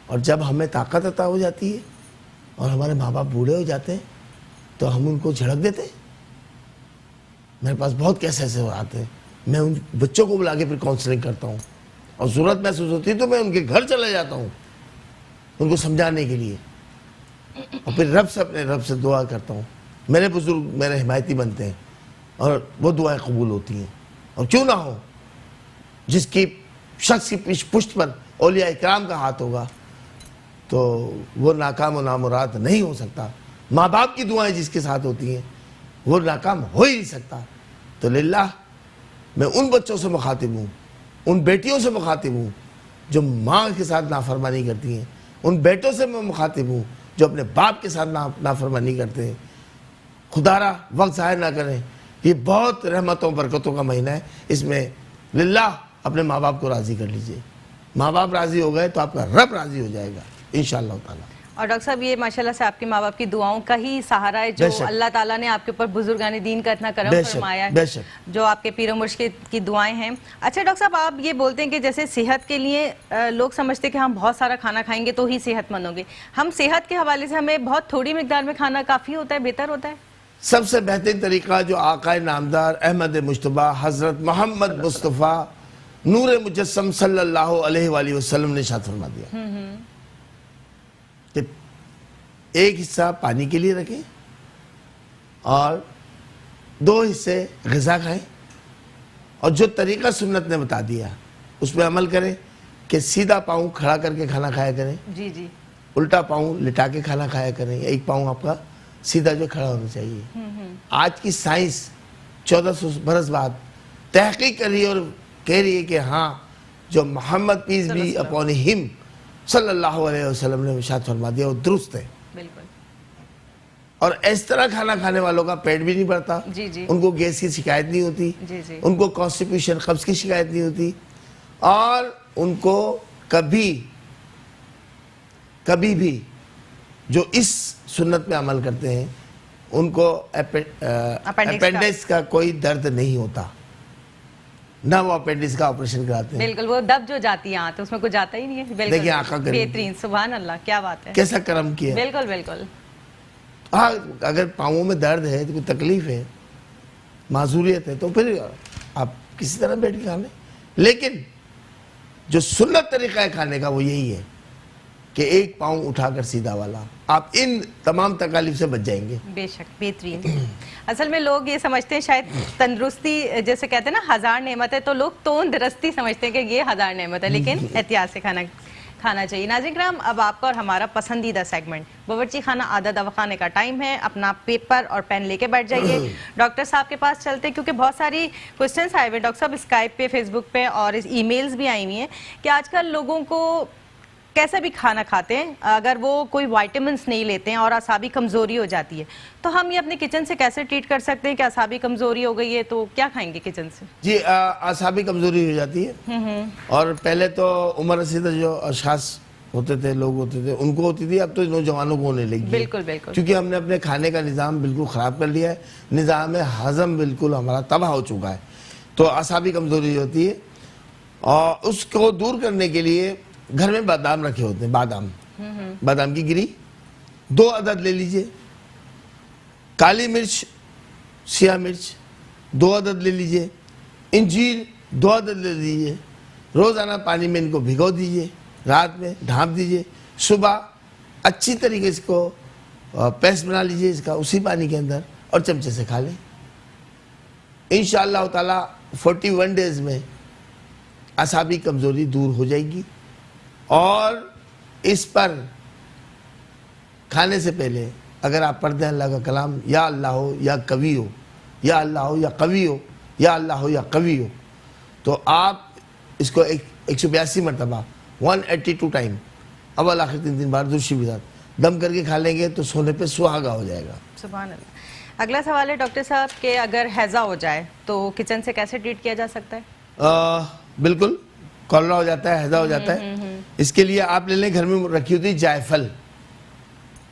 اور جب ہمیں طاقت عطا ہو جاتی ہے اور ہمارے ماں باپ بوڑھے ہو جاتے ہیں تو ہم ان کو جھڑک دیتے ہیں. میرے پاس بہت کیسے ایسے آتے ہیں, میں ان بچوں کو بلا کے پھر کاؤنسلنگ کرتا ہوں, اور ضرورت محسوس ہوتی ہے تو میں ان کے گھر چلے جاتا ہوں ان کو سمجھانے کے لیے, اور پھر اپنے رب سے دعا کرتا ہوں. میرے بزرگ میرے حمایتی بنتے ہیں اور وہ دعائیں قبول ہوتی ہیں. اور کیوں نہ ہو, جس کی شخص کی پشت پر اولیاء اکرام کا ہاتھ ہوگا تو وہ ناکام و نامراد نہیں ہو سکتا. ماں باپ کی دعائیں جس کے ساتھ ہوتی ہیں وہ ناکام ہو ہی نہیں سکتا. تو للہ میں ان بچوں سے مخاطب ہوں, ان بیٹیوں سے مخاطب ہوں جو ماں کے ساتھ نافرمانی کرتی ہیں, ان بیٹوں سے میں مخاطب ہوں جو اپنے باپ کے ساتھ نافرمانی کرتے ہیں. خدا را وقت ضائع نہ کریں, یہ بہت رحمتوں برکتوں کا مہینہ ہے. اس میں للہ اپنے ماں باپ کو راضی کر لیجئے. ماں باپ راضی ہو گئے تو آپ کا رب راضی ہو جائے گا انشاءاللہ تعالی. اور ڈاکٹر صاحب یہ ماشاءاللہ سے آپ کے ماں باپ کی دعاؤں کا ہی سہارا ہے جو اللہ تعالیٰ نے آپ کے اوپر بزرگان دین کا اتنا کرم فرمایا ہے, جو آپ کے پیر و مرشد کی دعائیں ہیں. اچھا ڈاکٹر صاحب, آپ یہ بولتے ہیں کہ جیسے صحت کے لیے لوگ سمجھتے ہیں کہ ہم بہت سارا کھانا کھائیں گے تو ہی صحت مند ہوں گے. ہم صحت کے حوالے سے ہمیں بہت تھوڑی مقدار میں کھانا کافی ہوتا ہے, بہتر ہوتا ہے؟ سب سے بہترین طریقہ جو آقا نامدار احمد مجتبیٰ حضرت محمد مصطفیٰ نور مجسم صلی اللہ علیہ وآلہ وسلم نے ارشاد فرما دیا کہ ایک حصہ پانی کے لیے رکھیں اور 2 حصے غذا کھائیں, اور جو طریقہ سنت نے بتا دیا اس پہ عمل کریں کہ سیدھا پاؤں کھڑا کر کے کھانا کھایا کریں, جی جی, الٹا پاؤں لٹا کے کھانا کھایا کریں, ایک پاؤں آپ کا سیدھا جو کھڑا ہونا چاہیے. آج کی سائنس 1400 برس بعد تحقیق کر رہی ہے اور کہہ رہی ہے کہ ہاں جو محمد پیس بھی اپون ہم صلی اللہ علیہ وسلم نے ارشاد فرما دیا وہ درست ہے. بالکل. اور اس طرح کھانا کھانے والوں کا پیٹ بھی نہیں بھرتا, جی جی, ان کو گیس کی شکایت نہیں ہوتی, جی جی, ان کو کانسٹیپیوشن قبض کی شکایت نہیں ہوتی, اور ان کو کبھی بھی جو اس سنت میں عمل کرتے ہیں ان کو اپینڈکس کا کوئی درد نہیں ہوتا, نہ وہ اپینڈکس کا آپریشن کراتے ہیں. بالکل, وہ دب جو جاتی ہے آنت اس میں کچھ جاتا ہی نہیں ہے. بالکل, دیکھیں آقا کریم بہترین, سبحان اللہ, کیا بات ہے, کیسا کرم کیا. بالکل بالکل. ہاں اگر پاؤں میں درد ہے, کوئی تکلیف ہے, معذوریت ہے, تو پھر آپ کسی طرح بیٹھ کے کھا لیں. لیکن جو سنت طریقہ ہے کھانے کا وہ یہی ہے کہ ایک پاؤں اٹھا کر سیدھا والا. آپ ان تمام تکالیف سے بچ جائیں گے. بے شک, بہترین. اصل میں لوگ یہ سمجھتے ہیں شاید تندرستی جیسے کہتے ہیں نا 1000 نعمت ہے, تو لوگ تندرستی سمجھتے ہیں کہ یہ 1000 نعمت ہے, لیکن احتیاط سے کھانا چاہیے. ناظرین کرام, اب آپ کا اور ہمارا پسندیدہ سیگمنٹ باورچی خانہ عادت دواخانے کا ٹائم ہے. اپنا پیپر اور پین لے کے بیٹھ جائیے. ڈاکٹر صاحب کے پاس چلتے ہیں کیونکہ بہت ساری کوسچنس آئے ہوئے ڈاکٹر صاحب اسکائپ پہ, فیس بک پہ, اور ای میلز بھی آئی ہوئی ہیں کہ آج کل لوگوں کو کیسا بھی کھانا کھاتے ہیں, اگر وہ کوئی وائٹامنس نہیں لیتے ہیں اور اعصابی کمزوری ہو جاتی ہے, تو ہم یہ اپنے کچن سے کیسے ٹریٹ کر سکتے ہیں کہ اعصابی کمزوری ہو گئی ہے تو کیا کھائیں گے کچن سے؟ جی, اعصابی کمزوری ہو جاتی ہے, اور پہلے تو عمر رسیدہ جو اشخاص ہوتے تھے, لوگ ہوتے تھے, ان کو ہوتی تھی, اب تو نوجوانوں کو ہونے لگی. بالکل بالکل, کیونکہ ہم نے اپنے کھانے کا نظام بالکل خراب کر لیا ہے, نظام ہضم بالکل ہمارا تباہ ہو چکا ہے, تو اعصابی کمزوری ہوتی ہے. اور اس کو دور کرنے کے لیے گھر میں بادام رکھے ہوتے ہیں, بادام کی گری 2 عدد لے لیجئے, کالی مرچ سیاہ مرچ 2 عدد لے لیجئے, انجیر 2 عدد لے لیجئے. روزانہ پانی میں ان کو بھگو دیجئے, رات میں ڈھانپ دیجئے, صبح اچھی طریقے سے اس کو پیسٹ بنا لیجئے اس کا اسی پانی کے اندر, اور چمچے سے کھا لیں. انشاءاللہ تعالی 41 ڈیز میں اعصابی کمزوری دور ہو جائے گی. اور اس پر کھانے سے پہلے اگر آپ پڑھتے ہیں اللہ کا کلام یا اللہ ہو یا قوی ہو, یا اللہ ہو یا قوی ہو, یا اللہ ہو یا قوی ہو, تو آپ اس کو 182 مرتبہ 182 ٹائم اول آخر 3 بار درود شریف کے ساتھ دم کر کے کھا لیں گے تو سونے پہ سہاگا ہو جائے گا. سبحان اللہ. اگلا سوال ہے ڈاکٹر صاحب کہ اگر ہیضہ ہو جائے تو کچن سے کیسے ٹریٹ کیا جا سکتا ہے؟ بالکل, کالرا ہو جاتا ہے, ہیضہ ہو جاتا ہے. اس کے لیے آپ لے لیں, گھر میں رکھی ہوتی ہے جائفل,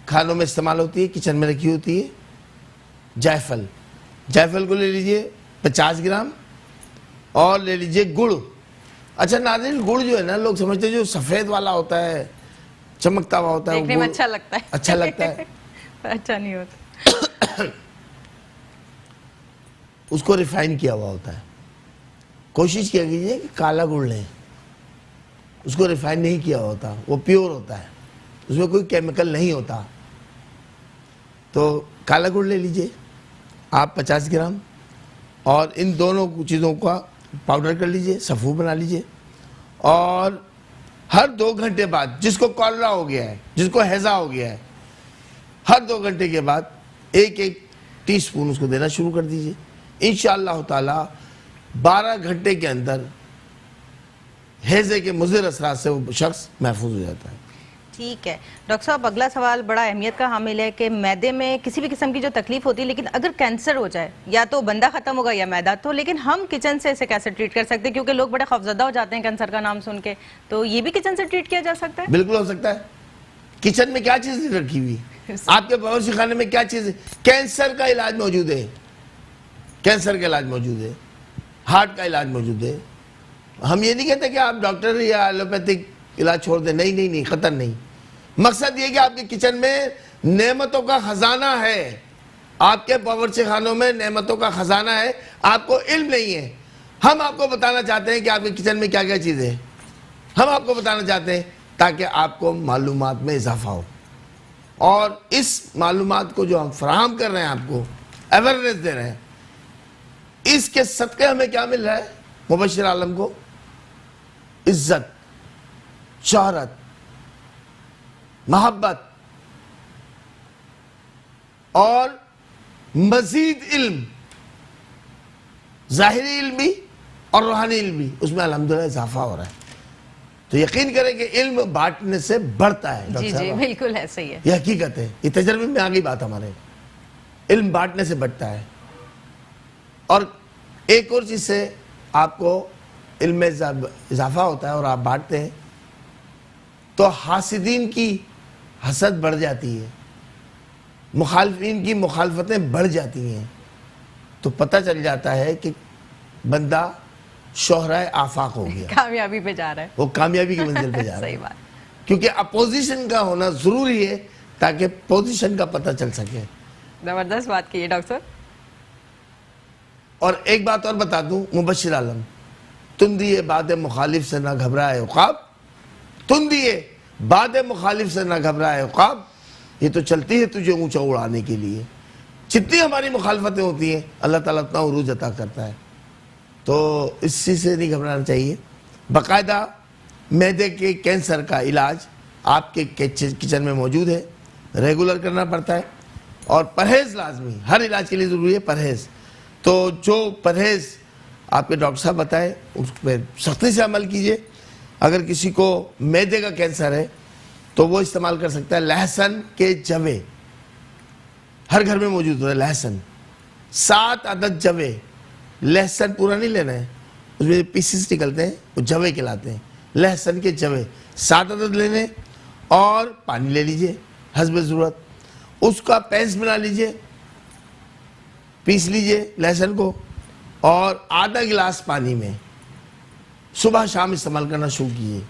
کھانوں میں استعمال ہوتی ہے, کچن میں رکھی ہوتی ہے جائفل. جائفل کو لے لیجئے 50 گرام اور لے لیجئے گڑ. اچھا ناظرین, گڑ جو ہے نا, لوگ سمجھتے ہیں جو سفید والا ہوتا ہے, چمکتا ہوا ہوتا ہے, دیکھنے میں اچھا لگتا ہے. اچھا لگتا ہے, اچھا نہیں ہوتا. اس کو ریفائن کیا ہوا ہوتا ہے. کوشش کیا کیجئے کہ کالا گڑ لیں, اس کو ریفائن نہیں کیا ہوتا, وہ پیور ہوتا ہے, اس میں کوئی کیمیکل نہیں ہوتا. تو کالا گڑ لے لیجئے آپ 50 گرام, اور ان دونوں چیزوں کا پاؤڈر کر لیجئے, صفو بنا لیجئے. اور ہر 2 گھنٹے بعد, جس کو کالرا ہو گیا ہے, جس کو ہیضہ ہو گیا ہے, ہر 2 گھنٹے کے بعد 1 ٹی سپون اس کو دینا شروع کر دیجئے. انشاءاللہ تعالی 12 گھنٹے کے اندر ہیضے کے مضر اثرات سے وہ شخص محفوظ ہو جاتا ہے. ٹھیک ہے ڈاکٹر صاحب, اگلا سوال بڑا اہمیت کا حامل ہے کہ معدے میں کسی بھی قسم کی جو تکلیف ہوتی ہے, لیکن اگر کینسر ہو جائے, یا تو بندہ ختم ہوگا یا معدہ, تو لیکن ہم کچن سے اسے کیسے ٹریٹ کر سکتے ہیں؟ کیونکہ لوگ بڑے خوفزدہ ہو جاتے ہیں کینسر کا نام سن کے, تو یہ بھی کچن سے ٹریٹ کیا جا سکتا ہے؟ بالکل ہو سکتا ہے. کچن میں کیا چیز رکھی ہوئی, آپ کے باورچی خانے میں کیا چیز ہے؟ کینسر کا علاج موجود ہے, کینسر کا علاج موجود ہے, ہارٹ کا علاج موجود ہے. ہم یہ نہیں کہتے کہ آپ ڈاکٹر یا ایلوپیتھک علاج چھوڑ دیں, نہیں نہیں نہیں, خطر نہیں. مقصد یہ کہ آپ کے کچن میں نعمتوں کا خزانہ ہے, آپ کے باورچی خانوں میں نعمتوں کا خزانہ ہے, آپ کو علم نہیں ہے. ہم آپ کو بتانا چاہتے ہیں کہ آپ کے کچن میں کیا کیا چیزیں ہیں, ہم آپ کو بتانا چاہتے ہیں تاکہ آپ کو معلومات میں اضافہ ہو. اور اس معلومات کو جو ہم فراہم کر رہے ہیں, آپ کو اویئرنیس دے رہے ہیں, اس کے صدقے ہمیں کیا مل رہا ہے؟ مبشر عالم کو عزت, شہرت, محبت اور مزید علم, ظاہری علم بھی اور روحانی علم بھی, اس میں الحمدللہ اضافہ ہو رہا ہے. تو یقین کریں کہ علم بانٹنے سے بڑھتا ہے. جی جی بالکل ایسا ہی ہے, یہ حقیقت ہے, یہ تجربے میں آگئی بات ہمارے. علم بانٹنے سے بڑھتا ہے. اور ایک اور چیز سے آپ کو علم میں اضافہ ہوتا ہے اور آپ بانٹتے ہیں تو حاسدین کی حسد بڑھ جاتی ہے, مخالفین کی مخالفتیں بڑھ جاتی ہیں, تو پتہ چل جاتا ہے کہ بندہ شہرائے آفاق ہو گیا, کامیابی پہ جا رہا ہے, وہ کامیابی کی منزل پہ جا رہا ہے. صحیح بات. کیونکہ اپوزیشن کا ہونا ضروری ہے تاکہ پوزیشن کا پتہ چل سکے. زبردست بات کی ہے ڈاکٹر صاحب. اور ایک بات اور بتا دوں, مبشر عالم, تندی باد مخالف سے نہ گھبرائے عقاب, تندی باد مخالف سے نہ گھبرائے عقاب, یہ تو چلتی ہے تجھے اونچا اڑانے کے لیے. جتنی ہماری مخالفتیں ہوتی ہیں اللہ تعالیٰ اتنا عروج عطا کرتا ہے. تو اس چیز سے نہیں گھبرانا چاہیے. باقاعدہ معدے کے کینسر کا علاج آپ کے کچن میں موجود ہے, ریگولر کرنا پڑتا ہے, اور پرہیز لازمی, ہر علاج کے لیے ضروری ہے پرہیز. تو جو پرہیز آپ کے ڈاکٹر صاحب بتائے اس پہ سختی سے عمل کیجئے. اگر کسی کو معدے کا کینسر ہے تو وہ استعمال کر سکتا ہے لہسن کے جوے, ہر گھر میں موجود ہوتا ہے لہسن. 7 عدد جوے, لہسن پورا نہیں لینا ہے, اس میں پیسز نکلتے ہیں وہ جوے کہلاتے ہیں. لہسن کے جوے 7 عدد لینے, اور پانی لے لیجئے حسب ضرورت, اس کا پیسٹ بنا لیجئے, پیس لیجئے لہسن کو, اور آدھا گلاس پانی میں صبح شام استعمال کرنا شروع کیجئے.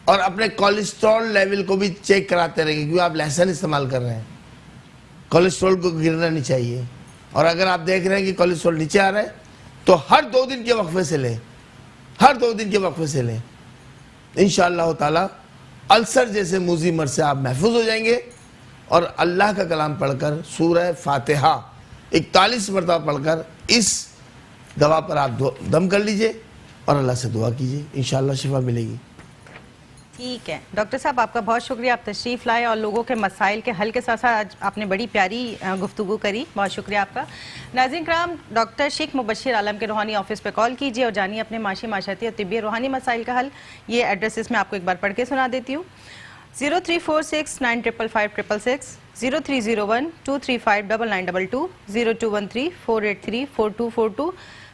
اور اپنے کولیسٹرول لیول کو بھی چیک کراتے رہیں, کیونکہ آپ لہسن استعمال کر رہے ہیں, کولیسٹرول کو گرنا نہیں چاہیے. اور اگر آپ دیکھ رہے ہیں کہ کولیسٹرول نیچے آ رہا ہے تو ہر 2 دن کے وقفے سے لیں, ہر 2 دن کے وقفے سے لیں. انشاءاللہ تعالی السر جیسے موذی مرض سے آپ محفوظ ہو جائیں گے. اور اللہ کا کلام پڑھ کر سورہ فاتحہ 41 مرتبہ پڑھ کر اس دوا پر آپ دم کر لیجئے اور اللہ سے دعا کیجئے، انشاءاللہ شفا ملے گی۔ ٹھیک ہے ڈاکٹر صاحب، آپ کا بہت شکریہ، آپ تشریف لائے اور لوگوں کے مسائل کے حل کے ساتھ ساتھ آج آپ نے بڑی پیاری گفتگو کری، بہت شکریہ آپ کا۔ ناظرین کرام، ڈاکٹر شیخ مبشر عالم کے روحانی آفس پہ کال کیجیے اور جانیے اپنے معاشی، معاشرتی اور طبی روحانی مسائل کا حل۔ یہ ایڈریسز میں آپ کو ایک بار پڑھ کے سنا دیتی ہوں۔ 0346955566، 0301235992، 0213483422،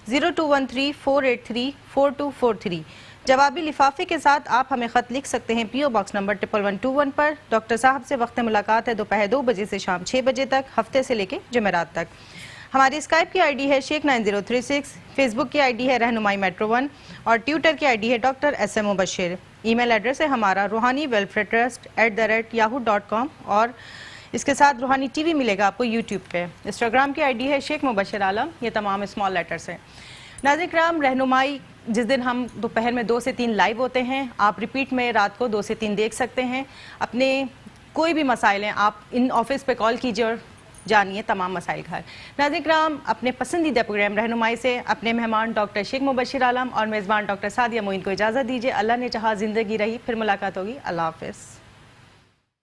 0213483422۔ جوابی لفافے کے ساتھ آپ ہمیں خط لکھ سکتے ہیں PO باکس نمبر 11121 پر۔ ڈاکٹر صاحب سے وقت ملاقات ہے دوپہر 2 بجے سے شام 6 بجے تک، ہفتے سے لے کے جمعرات تک۔ ہماری اسکائپ کی ID ہے Sheikh 9036، فیس بک کی ID ہے رہنمائی میٹرو 1 اور ٹویٹر کی ID ہے ڈاکٹر SM مبشر۔ ای میل ایڈریس ہے ہمارا روحانی ویلفیئر ٹرسٹ@yahoo.com اور اس کے ساتھ روحانی TV ملے گا آپ کو YouTube پہ۔ انسٹاگرام کی ID ہے شیخ مبشر عالم، یہ تمام اسمال لیٹرز ہیں۔ ناظرین کرام، رہنمائی جس دن ہم دوپہر میں 2 سے 3 لائیو ہوتے ہیں، آپ ریپیٹ میں رات کو 2 سے 3 دیکھ سکتے ہیں۔ اپنے کوئی بھی مسائل ہیں آپ ان آفس پہ کال کیجیے اور جانیے تمام مسائل کا حل۔ ناظرین کرام، اپنے پسندیدہ پروگرام رہنمائی سے اپنے مہمان ڈاکٹر شیخ مبشر عالم اور میزبان ڈاکٹر سعدیہ معین کو اجازت دیجیے۔ اللہ نے چاہا زندگی رہی، پھر ملاقات ہوگی۔ اللہ حافظ۔